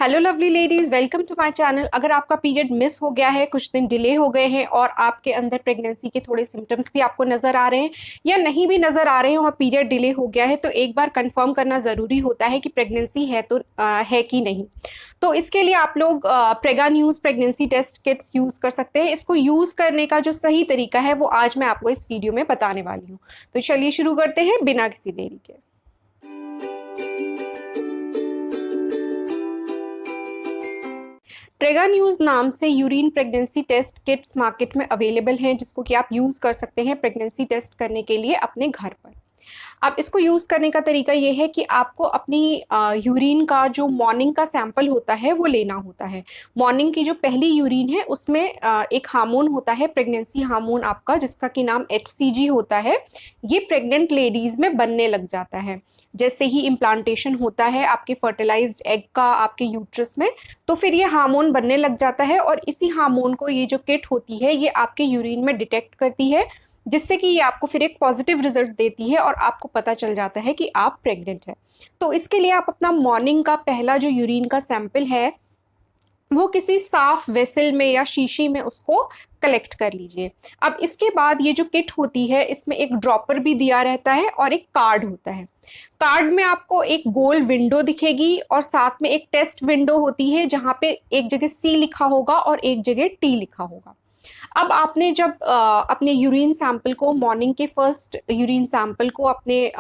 Hello lovely ladies, welcome to my channel. अगर आपका period miss हो गया है, कुछ दिन डिले हो गए हैं और आपके अंदर प्रेगनेंसी के थोड़े सिम्टम्स भी आपको नजर आ रहे हैं या नहीं भी नजर आ रहे हैं और पीरियड डिले हो गया है, तो एक बार कंफर्म करना ज़रूरी होता है कि प्रेगनेंसी है तो है कि नहीं। तो इसके लिए आप लोग Prega News pregnancy test kits use कर सकते हैं। इसको यूज़ करने का जो सही तरीका है वो आज मैं आपको इस वीडियो में बताने वाली हूँ। तो चलिए शुरू करते हैं बिना किसी देरी के। प्रेगा न्यूज नाम से urine pregnancy test kits market में अवेलेबल हैं, जिसको कि आप यूज कर सकते हैं प्रेगनेंसी टेस्ट करने के लिए अपने घर पर। अब इसको यूज करने का तरीका ये है कि आपको अपनी यूरिन का जो मॉर्निंग का सैंपल होता है वो लेना होता है। मॉर्निंग की जो पहली यूरिन है उसमें एक हार्मोन होता है, प्रेगनेंसी हार्मोन आपका, जिसका कि नाम HCG होता है। ये प्रेग्नेंट लेडीज में बनने लग जाता है जैसे ही इम्प्लांटेशन होता है आपके फर्टिलाइज्ड एग का आपके यूट्रस में। तो फिर ये हार्मोन बनने लग जाता है और इसी हार्मोन को ये जो किट होती है ये आपके यूरिन में डिटेक्ट करती है, जिससे कि ये आपको फिर एक पॉजिटिव रिजल्ट देती है और आपको पता चल जाता है कि आप प्रेग्नेंट हैं। तो इसके लिए आप अपना मॉर्निंग का पहला जो यूरिन का सैंपल है वो किसी साफ वेसल में या शीशी में उसको कलेक्ट कर लीजिए। अब इसके बाद ये जो किट होती है इसमें एक ड्रॉपर भी दिया रहता है और एक कार्ड होता है। कार्ड में आपको एक गोल विंडो दिखेगी और साथ में एक टेस्ट विंडो होती है जहाँ पे एक जगह C लिखा होगा और एक जगह T लिखा होगा। अब आपने जब अपने यूरिन सैंपल को, मॉर्निंग के फर्स्ट यूरिन सैंपल को अपने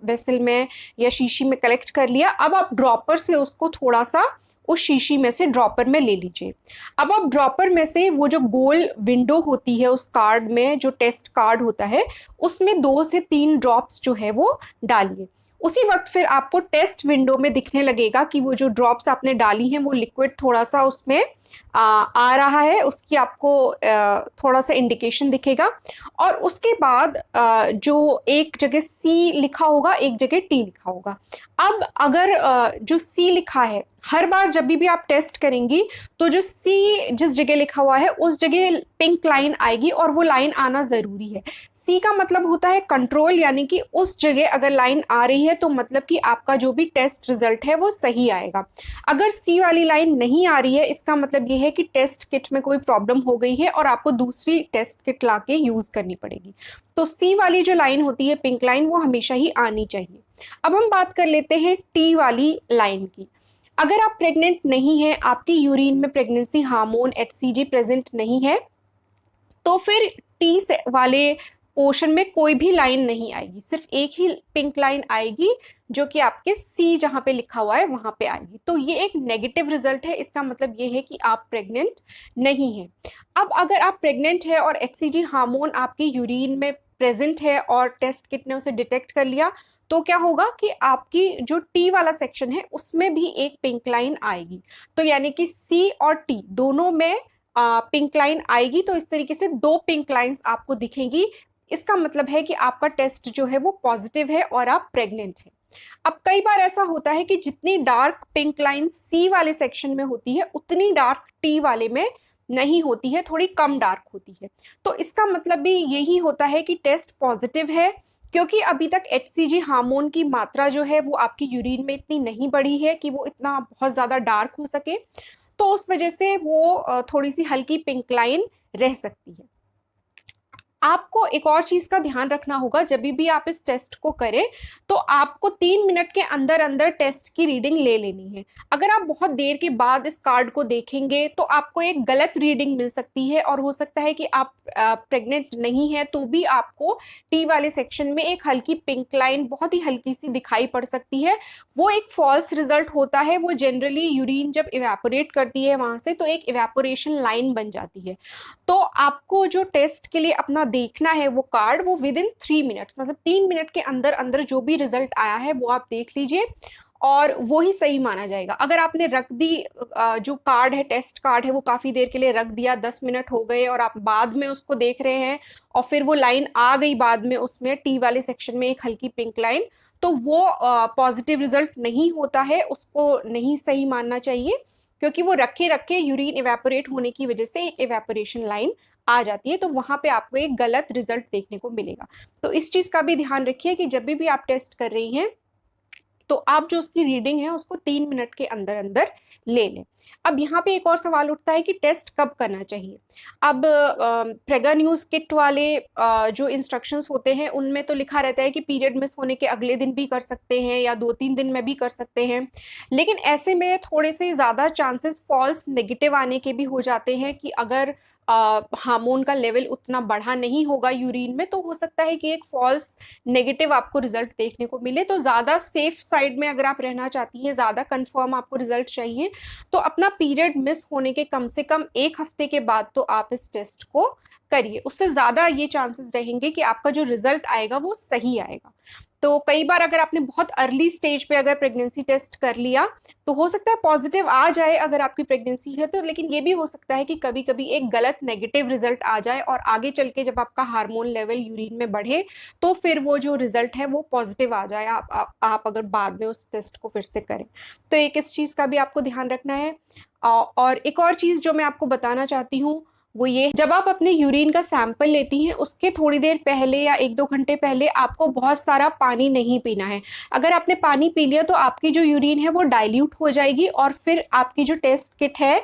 वेसल में या शीशी में कलेक्ट कर लिया, अब आप ड्रॉपर से उसको थोड़ा सा उस शीशी में से ड्रॉपर में ले लीजिए। अब आप ड्रॉपर में से वो जो गोल विंडो होती है उस कार्ड में, जो टेस्ट कार्ड होता है, उसमें 2 से 3 ड्रॉप्स जो है वो डालिए। उसी वक्त फिर आपको टेस्ट विंडो में दिखने लगेगा कि वो जो ड्रॉप्स आपने डाली हैं वो लिक्विड थोड़ा सा उसमें आ रहा है, उसकी आपको थोड़ा सा इंडिकेशन दिखेगा। और उसके बाद जो एक जगह C लिखा होगा, एक जगह T लिखा होगा। अब अगर जो C लिखा है, हर बार जब भी आप टेस्ट करेंगी तो जो C जिस जगह लिखा हुआ है उस जगह पिंक लाइन आएगी और वो लाइन आना जरूरी है। C का मतलब होता है कंट्रोल, यानी कि उस जगह अगर लाइन आ रही है तो मतलब कि आपका जो भी टेस्ट रिजल्ट है वो सही आएगा। अगर C वाली लाइन नहीं आ रही है इसका मतलब ये है कि टेस्ट किट में कोई प्रॉब्लम हो गई है और आपको दूसरी टेस्ट किट लाके यूज करनी पड़ेगी। तो C वाली जो लाइन होती है, पिंक लाइन, वो हमेशा ही आनी चाहिए। अब हम बात कर लेते हैं T वाली लाइन की। अगर आप प्रेग्नेंट नहीं हैं, आपकी यूरिन में प्रेगनेंसी हार्मोन HCG प्रेजेंट नहीं है, तो फिर T से वाले पोर्शन में कोई भी लाइन नहीं आएगी, सिर्फ एक ही पिंक लाइन आएगी जो कि आपके C जहां पे लिखा हुआ है वहां पे आएगी। तो ये एक नेगेटिव रिजल्ट है, इसका मतलब ये है कि आप प्रेग्नेंट नहीं हैं। अब अगर आप प्रेग्नेंट है और HCG हार्मोन आपके यूरिन में प्रेजेंट है और टेस्ट किट ने उसे डिटेक्ट कर लिया, तो क्या होगा कि आपकी जो T वाला सेक्शन है उसमें भी एक पिंक लाइन आएगी। तो यानी कि C और T दोनों में पिंक लाइन आएगी। तो इस तरीके से 2 पिंक लाइंस आपको दिखेंगी। इसका मतलब है कि आपका टेस्ट जो है वो पॉजिटिव है और आप प्रेग्नेंट हैं। अब कई बार ऐसा होता है कि जितनी डार्क पिंक लाइन C वाले सेक्शन में होती है उतनी डार्क T वाले में नहीं होती है, थोड़ी कम डार्क होती है। तो इसका मतलब भी यही होता है कि टेस्ट पॉजिटिव है, क्योंकि अभी तक HCG हार्मोन की मात्रा जो है वो आपकी यूरिन में इतनी नहीं बढ़ी है कि वो इतना बहुत ज़्यादा डार्क हो सके। तो उस वजह से वो थोड़ी सी हल्की पिंक लाइन रह सकती है। आपको एक और चीज का ध्यान रखना होगा, जब भी आप इस टेस्ट को करें तो आपको 3 मिनट के अंदर अंदर टेस्ट की रीडिंग ले लेनी है। अगर आप बहुत देर के बाद इस कार्ड को देखेंगे तो आपको एक गलत रीडिंग मिल सकती है और हो सकता है कि आप प्रेग्नेंट नहीं है तो भी आपको T वाले सेक्शन में एक हल्की पिंक लाइन बहुत ही हल्की सी दिखाई पड़ सकती है। वो एक फॉल्स रिजल्ट होता है। वो जनरली यूरिन जब इवेपोरेट करती है वहां से तो एक इवेपोरेशन लाइन बन जाती है। तो आपको जो टेस्ट के लिए अपना देखना है वो कार्ड, वो विद इन 3 मिनट्स, मतलब 3 मिनट के अंदर अंदर जो भी रिजल्ट आया है वो आप देख लीजिए और वो ही सही माना जाएगा। अगर आपने रख दी, जो कार्ड है, टेस्ट कार्ड है, वो काफी देर के लिए रख दिया, 10 मिनट हो गए और आप बाद में उसको देख रहे हैं और फिर वो लाइन आ गई बाद में उसमें T वाले सेक्शन में एक हल्की पिंक लाइन, तो वो पॉजिटिव रिजल्ट नहीं होता है, उसको नहीं सही मानना चाहिए, क्योंकि वो रखे रखे यूरिन इवेपोरेट होने की वजह से एक इवेपोरेशन लाइन आ जाती है। तो वहां पे आपको एक गलत रिजल्ट देखने को मिलेगा। तो इस चीज का भी ध्यान रखिए कि जब भी आप टेस्ट कर रही हैं तो आप जो उसकी रीडिंग है उसको 3 मिनट के अंदर अंदर ले लें। अब यहाँ पे एक और सवाल उठता है कि टेस्ट कब करना चाहिए। अब प्रेगा न्यूज़ किट वाले जो इंस्ट्रक्शंस होते हैं उनमें तो लिखा रहता है कि पीरियड मिस होने के अगले दिन भी कर सकते हैं या 2-3 दिन में भी कर सकते हैं, लेकिन ऐसे में थोड़े से ज़्यादा चांसेस फॉल्स नेगेटिव आने के भी हो जाते हैं कि अगर हार्मोन का लेवल उतना बढ़ा नहीं होगा यूरिन में तो हो सकता है कि एक फॉल्स नेगेटिव आपको रिजल्ट देखने को मिले। तो ज़्यादा सेफ साइड में अगर आप रहना चाहती हैं, ज़्यादा कंफर्म आपको रिजल्ट चाहिए, तो अपना पीरियड मिस होने के कम से कम 1 हफ्ते के बाद तो आप इस टेस्ट को करिए। उससे ज़्यादा ये चांसेस रहेंगे कि आपका जो रिजल्ट आएगा वो सही आएगा। तो कई बार अगर आपने बहुत अर्ली स्टेज पे अगर प्रेगनेंसी टेस्ट कर लिया तो हो सकता है पॉजिटिव आ जाए अगर आपकी प्रेगनेंसी है तो, लेकिन ये भी हो सकता है कि कभी कभी एक गलत नेगेटिव रिजल्ट आ जाए और आगे चल के जब आपका हार्मोन लेवल यूरिन में बढ़े तो फिर वो जो रिजल्ट है वो पॉजिटिव आ जाए, आप अगर बाद में उस टेस्ट को फिर से करें। तो एक इस चीज़ का भी आपको ध्यान रखना है। और एक और चीज़ जो मैं आपको बताना चाहती हूँ वो ये, जब आप अपने यूरिन का सैंपल लेती हैं उसके थोड़ी देर पहले या 1-2 घंटे पहले आपको बहुत सारा पानी नहीं पीना है। अगर आपने पानी पी लिया तो आपकी जो यूरिन है वो डाइल्यूट हो जाएगी और फिर आपकी जो टेस्ट किट है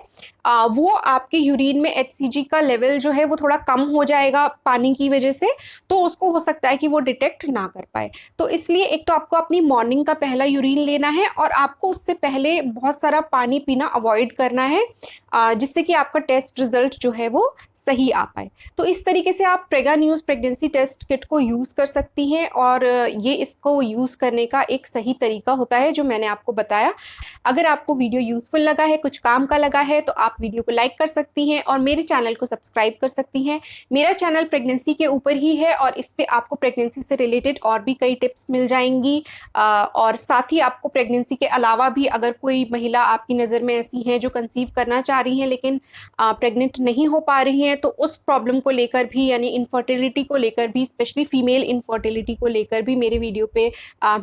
वो आपके यूरिन में HCG का लेवल जो है वो थोड़ा कम हो जाएगा पानी की वजह से, तो उसको हो सकता है कि वो डिटेक्ट ना कर पाए। तो इसलिए एक तो आपको अपनी मॉर्निंग का पहला यूरिन लेना है और आपको उससे पहले बहुत सारा पानी पीना अवॉइड करना है जिससे कि आपका टेस्ट रिजल्ट जो है वो सही आ पाए। तो इस तरीके से आप Prega News pregnancy test kit को यूज़ कर सकती हैं और ये इसको यूज़ करने का एक सही तरीका होता है जो मैंने आपको बताया। अगर आपको वीडियो यूज़फुल लगा है, कुछ काम का लगा है, तो आप वीडियो को लाइक कर सकती हैं और मेरे चैनल को सब्सक्राइब कर सकती हैं। मेरा चैनल प्रेगनेंसी के ऊपर ही है और इस पे आपको प्रेगनेंसी से रिलेटेड और भी कई टिप्स मिल जाएंगी। और साथ ही आपको प्रेगनेंसी के अलावा भी अगर कोई महिला आपकी नज़र में ऐसी है जो कंसीव करना चाह रही हैं लेकिन प्रेग्नेंट नहीं हो पा रही हैं, तो उस प्रॉब्लम को लेकर भी यानी इनफर्टिलिटी को लेकर भी, स्पेशली फीमेल इनफर्टिलिटी को लेकर भी मेरे वीडियो पे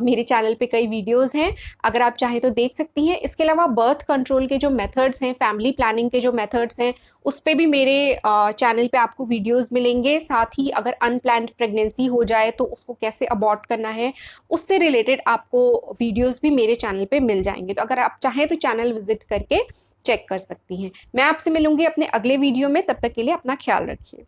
मेरे चैनल पे कई वीडियोस हैं, अगर आप चाहें तो देख सकती हैं। इसके अलावा बर्थ कंट्रोल के जो मेथड्स हैं, फैमिली प्लानिंग के जो मेथड्स हैं, उस पे भी मेरे चैनल पे आपको वीडियोस मिलेंगे। साथ ही अगर अनप्लान्ड प्रेगनेंसी हो जाए तो उसको कैसे अबॉर्ट करना है उससे रिलेटेड आपको वीडियोस भी मेरे चैनल पे मिल जाएंगे। तो अगर आप चाहें तो चैनल विजिट करके चेक कर सकती हैं। मैं आपसे मिलूंगी अपने अगले वीडियो में, तब तक के लिए अपना ख्याल रखिए।